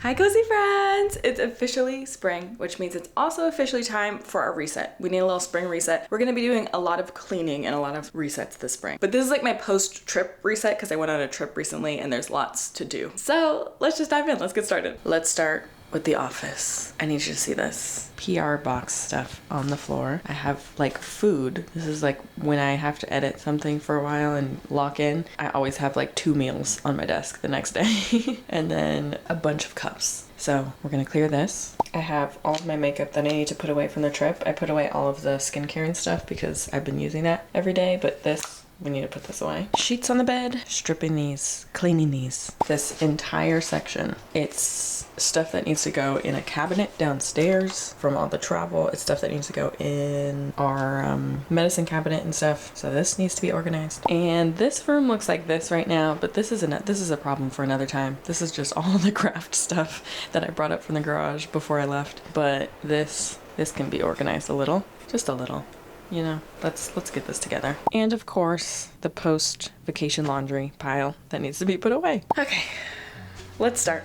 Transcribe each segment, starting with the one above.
Hi cozy friends! It's officially spring, which means it's also officially time for our reset. We need a little spring reset. We're gonna be doing a lot of cleaning and a lot of resets this spring. But this is like my post-trip reset because I went on a trip recently and there's lots to do. So let's just dive in, let's get started. Let's start with the office. I need you to see this. PR box stuff on the floor. I have like food. This is like when I have to edit something for a while and lock in. I always have like 2 meals on my desk the next day. And then a bunch of cups. So we're gonna clear this. I have all of my makeup that I need to put away from the trip. I put away all of the skincare and stuff because I've been using that every day, but we need to put this away. Sheets on the bed, stripping these, cleaning these. This entire section, it's stuff that needs to go in a cabinet downstairs from all the travel. It's stuff that needs to go in our medicine cabinet and stuff. So this needs to be organized. And this room looks like this right now, but this is a problem for another time. This is just all the craft stuff that I brought up from the garage before I left. But this can be organized a little, just a little. You know, let's get this together. And of course, the post-vacation laundry pile that needs to be put away. Okay, let's start.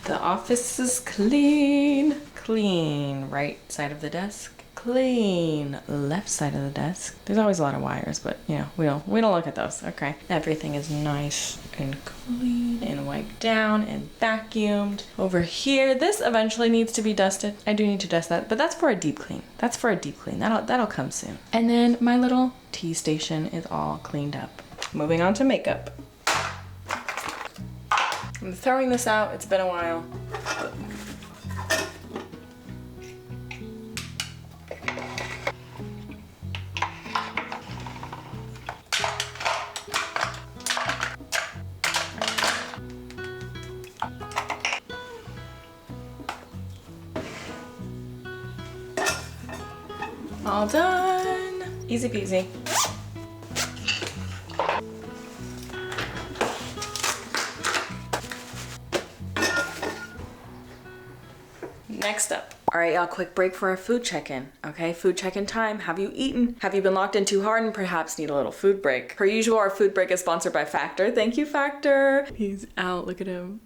The office is clean. Clean right side of the desk. Clean left side of the desk. There's always a lot of wires, but you know, we don't look at those. Okay. Everything is nice and clean and wiped down and vacuumed. Over here, this eventually needs to be dusted. I do need to dust that, but that's for a deep clean. That'll come soon. And then my little tea station is all cleaned up. Moving on to makeup. I'm throwing this out, it's been a while. All done. Easy peasy. Next up. All right, y'all, quick break for our food check-in. Okay, food check-in time. Have you eaten? Have you been locked in too hard and perhaps need a little food break? Per usual, our food break is sponsored by Factor. Thank you, Factor. He's out, look at him.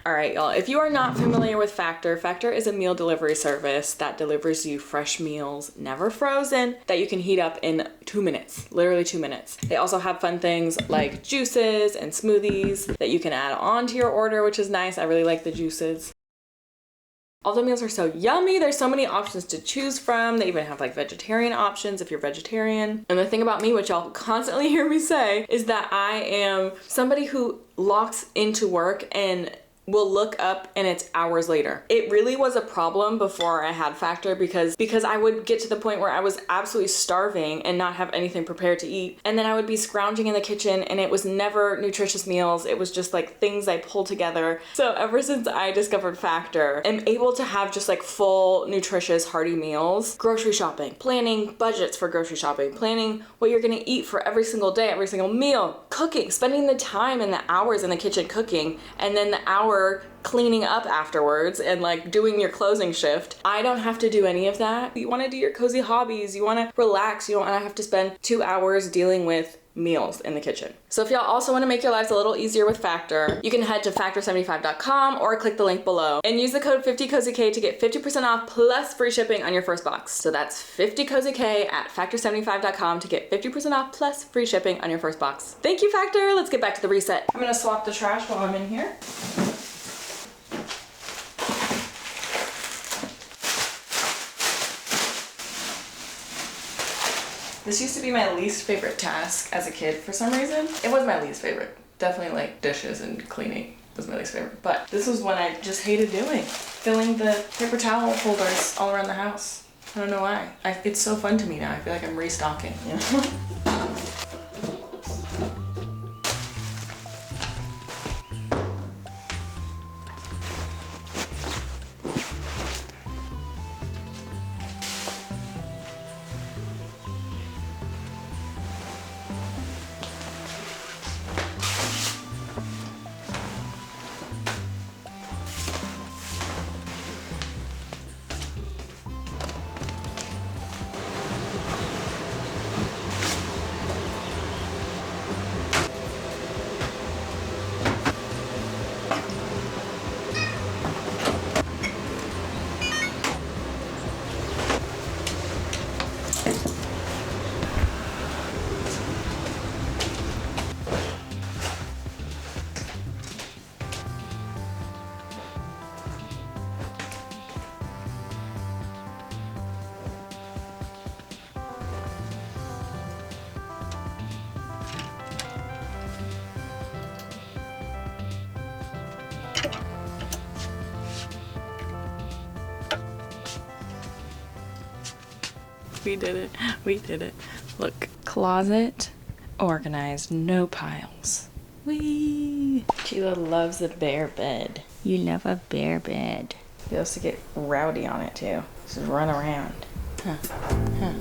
All right, y'all, if you are not familiar with Factor, Factor is a meal delivery service that delivers you fresh meals, never frozen, that you can heat up in 2 minutes, literally 2 minutes. They also have fun things like juices and smoothies that you can add on to your order, which is nice. I really like the juices. All the meals are so yummy. There's so many options to choose from. They even have like vegetarian options if you're vegetarian. And the thing about me, which y'all constantly hear me say, is that I am somebody who locks into work and will look up and it's hours later. It really was a problem before I had Factor because I would get to the point where I was absolutely starving and not have anything prepared to eat. And then I would be scrounging in the kitchen and it was never nutritious meals. It was just like things I pulled together. So ever since I discovered Factor, I'm able to have just like full, nutritious, hearty meals. Grocery shopping, planning budgets for grocery shopping, planning what you're gonna eat for every single day, every single meal, cooking, spending the time and the hours in the kitchen cooking, and then the hour cleaning up afterwards and like doing your closing shift. I don't have to do any of that. You wanna do your cozy hobbies, you wanna relax, you don't wanna have to spend 2 hours dealing with meals in the kitchen. So if y'all also want to make your lives a little easier with Factor, you can head to factor75.com or click the link below and use the code 50CozyK to get 50% off plus free shipping on your first box. So that's 50CozyK at factor75.com to get 50% off plus free shipping on your first box. Thank you, Factor. Let's get back to the reset. I'm gonna swap the trash while I'm in here. This used to be my least favorite task as a kid for some reason. It was my least favorite. Definitely like dishes and cleaning was my least favorite. But this was one I just hated doing. Filling the paper towel holders all around the house. I don't know why. It's so fun to me now. I feel like I'm restocking, you know? We did it. We did it. Look. Closet organized, no piles. Whee! Sheila loves a bare bed. You love a bare bed. He loves to get rowdy on it too. Just run around. Huh. Huh.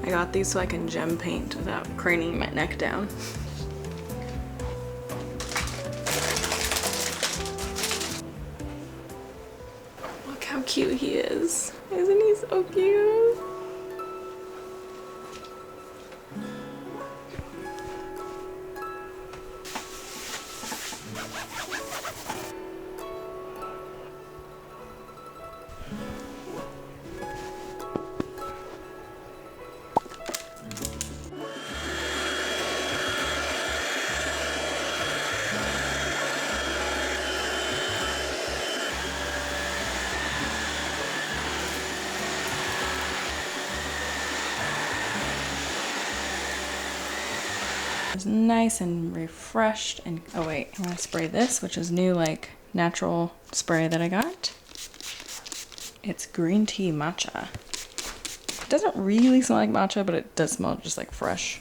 I got these so I can gem paint without craning my neck down. Look how cute he is. Isn't he so cute? It's nice and refreshed and oh wait, I'm gonna spray this, which is new like natural spray that I got. It's green tea matcha. It doesn't really smell like matcha, but it does smell just like fresh.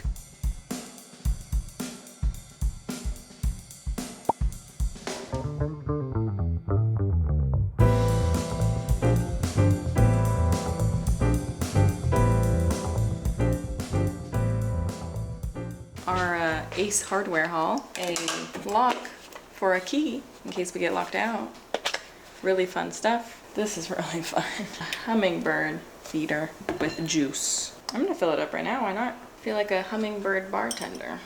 Our Ace hardware haul, a lock for a key in case we get locked out. Really fun stuff. This is really fun. Hummingbird feeder with juice. I'm gonna fill it up right now, why not? I feel like a hummingbird bartender.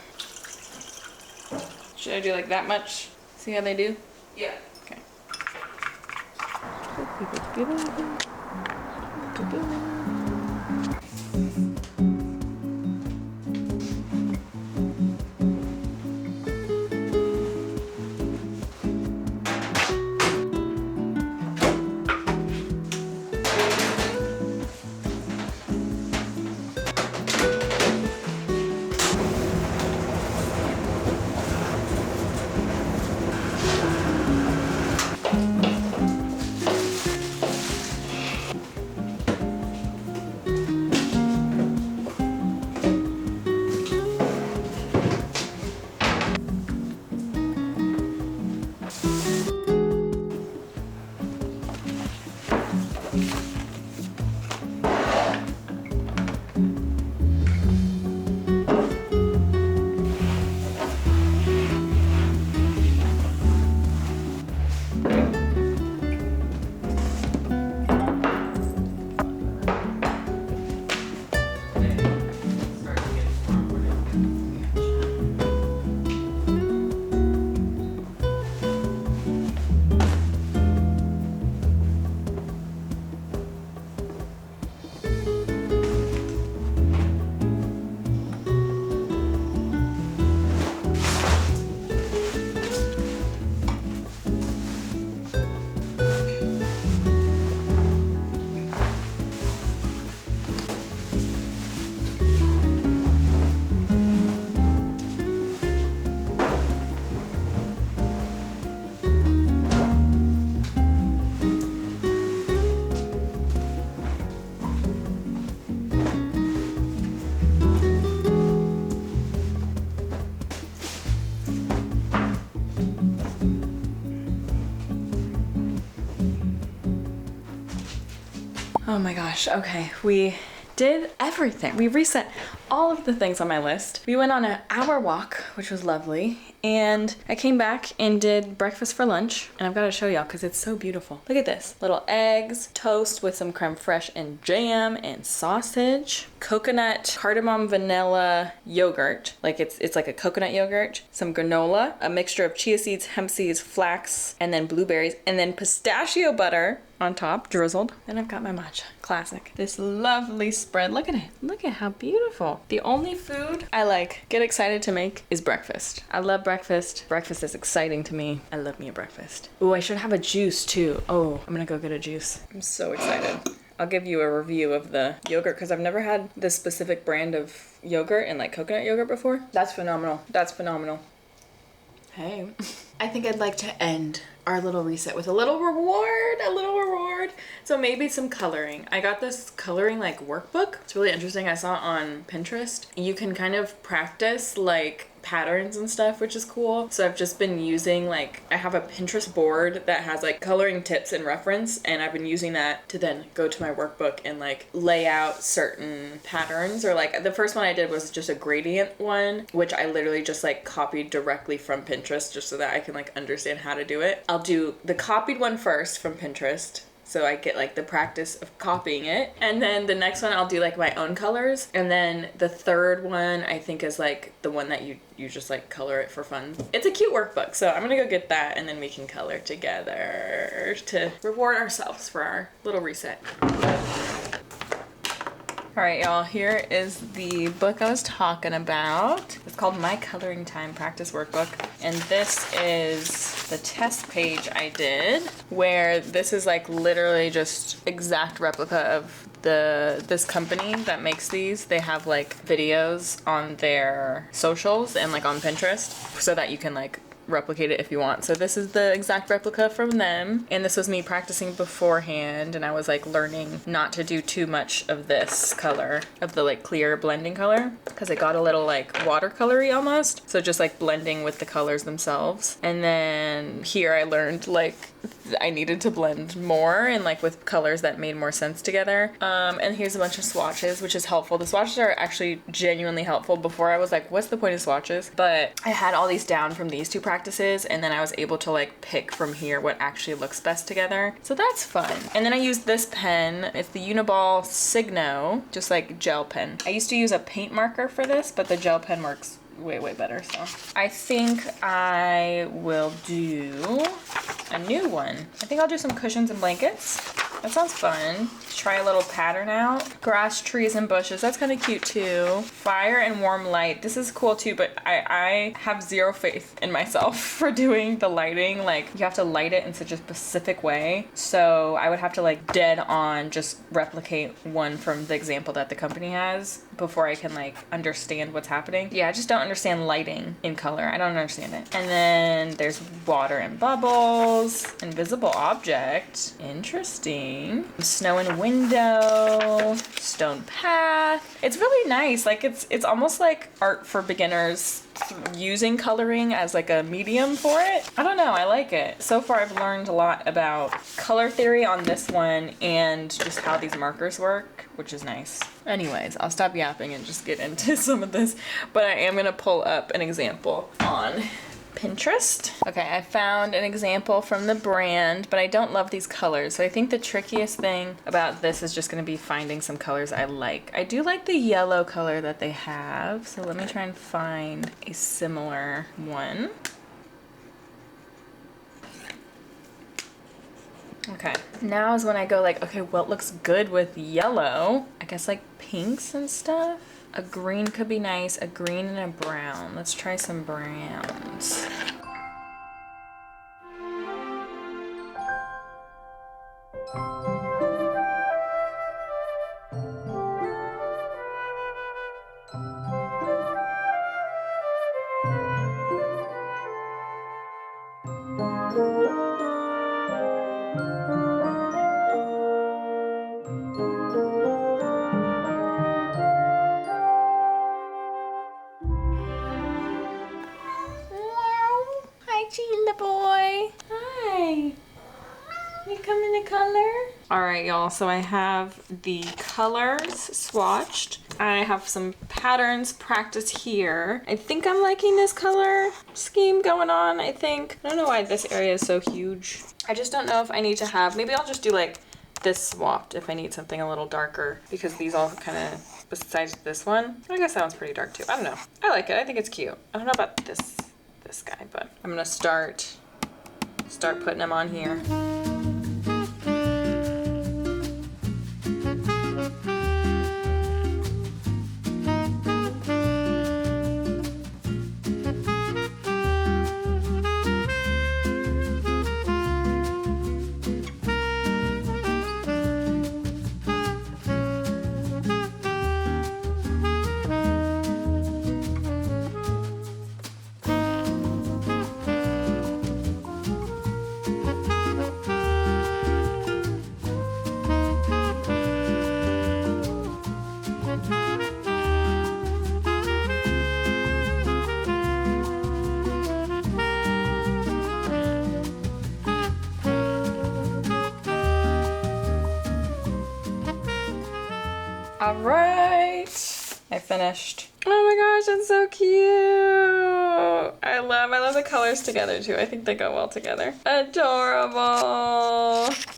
Should I do like that much? See how they do? Yeah. Okay. Oh my gosh, okay, we did everything. We reset all of the things on my list. We went on an hour walk, which was lovely, and I came back and did breakfast for lunch, and I've got to show y'all because it's so beautiful. Look at this. Little eggs, toast with some creme fraiche and jam and sausage, coconut, cardamom, vanilla yogurt. Like it's like a coconut yogurt, some granola, a mixture of chia seeds, hemp seeds, flax, and then blueberries, and then pistachio butter on top, drizzled. Then I've got my matcha, classic. This lovely spread, look at it. Look at how beautiful. The only food I get excited to make is breakfast. I love breakfast. Breakfast is exciting to me. I love me a breakfast. Oh, I should have a juice too. Oh, I'm gonna go get a juice. I'm so excited. I'll give you a review of the yogurt because I've never had this specific brand of yogurt and like coconut yogurt before. That's phenomenal. That's phenomenal. Hey, I think I'd like to end our little reset with a little reward. So maybe some coloring. I got this coloring like workbook. It's really interesting. I saw it on Pinterest. You can kind of practice like patterns and stuff, which is cool. So I've just been using I have a Pinterest board that has like coloring tips and reference, and I've been using that to then go to my workbook and like lay out certain patterns. Or like the first one I did was just a gradient one, which I literally just like copied directly from Pinterest just so that I can like understand how to do it. I'll do the copied one first from Pinterest, so I get like the practice of copying it. And then the next one I'll do like my own colors. And then the third one I think is like the one that you just like color it for fun. It's a cute workbook, so I'm gonna go get that and then we can color together to reward ourselves for our little reset. All right, y'all, here is the book I was talking about. It's called My Coloring Time Practice Workbook. And this is the test page I did, where this is like literally just exact replica of this company that makes these. They have like videos on their socials and like on Pinterest so that you can like replicate it if you want. So this is the exact replica from them, and this was me practicing beforehand, and I was like learning not to do too much of this color, of the like clear blending color, because it got a little like watercolory almost, so just like blending with the colors themselves. And then here I learned like I needed to blend more and like with colors that made more sense together. And here's a bunch of swatches, which is helpful. The swatches are actually genuinely helpful. Before I was like, what's the point of swatches? But I had all these down from these two practices practices, and then I was able to like pick from here what actually looks best together. So that's fun. And then I used this pen. It's the Uniball Signo, just like gel pen. I used to use a paint marker for this, but the gel pen works way better. So I think I will do a new one. I think I'll do some cushions and blankets. That sounds fun. Try a little pattern out. Grass, trees, and bushes. That's kind of cute too. Fire and warm light. This is cool too, but I have zero faith in myself for doing the lighting. Like, you have to light it in such a specific way. So I would have to like dead on just replicate one from the example that the company has before I can like understand what's happening. Yeah, I just don't understand lighting in color. I don't understand it. And then there's water and bubbles. Invisible object. Interesting. Snow and window. Stone path. It's really nice. Like it's almost like art for beginners, using coloring as like a medium for it. I don't know, I like it. So far I've learned a lot about color theory on this one and just how these markers work, which is nice. Anyways, I'll stop yapping and just get into some of this, but I am gonna pull up an example on Pinterest. Okay, I found an example from the brand, but I don't love these colors. So I think the trickiest thing about this is just gonna be finding some colors I like. I do like the yellow color that they have, so let me try and find a similar one. Okay, now is when I go like, okay, what looks good with yellow? I guess like pinks and stuff. A green could be nice, a green and a brown. Let's try some browns. Sheila boy. Hi. You coming to color? All right, y'all. So I have the colors swatched. I have some patterns practiced here. I think I'm liking this color scheme going on, I think. I don't know why this area is so huge. I just don't know if I need to have, maybe I'll just do like this swapped if I need something a little darker, because these all kind of, besides this one, I guess that one's pretty dark too. I don't know. I like it. I think it's cute. I don't know about this guy, but I'm gonna start putting them on here. All right, I finished. Oh my gosh, it's so cute. I love the colors together too. I think they go well together. Adorable.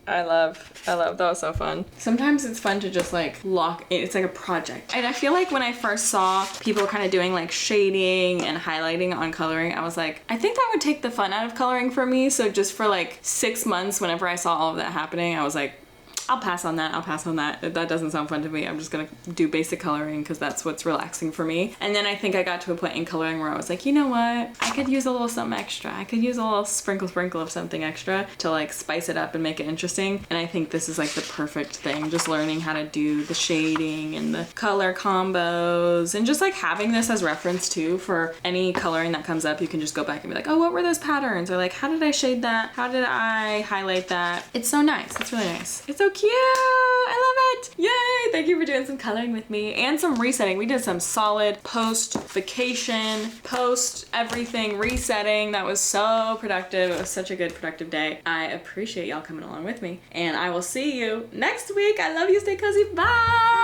I love, that was so fun. Sometimes it's fun to just like lock it. It's like a project. And I feel like when I first saw people kind of doing like shading and highlighting on coloring, I was like, I think that would take the fun out of coloring for me. So just for like 6 months, whenever I saw all of that happening, I was like, I'll pass on that. I'll pass on that. That doesn't sound fun to me. I'm just gonna do basic coloring because that's what's relaxing for me. And then I think I got to a point in coloring where I was like, you know what? I could use a little something extra. I could use a little sprinkle of something extra to like spice it up and make it interesting. And I think this is like the perfect thing. Just learning how to do the shading and the color combos and just like having this as reference too for any coloring that comes up. You can just go back and be like, oh, what were those patterns? Or like, how did I shade that? How did I highlight that? It's so nice. It's really nice. It's so cute. I love it. Yay. Thank you for doing some coloring with me and some resetting. We did some solid post vacation, post everything resetting. That was so productive. It was such a good productive day. I appreciate y'all coming along with me and I will see you next week. I love you. Stay cozy. Bye.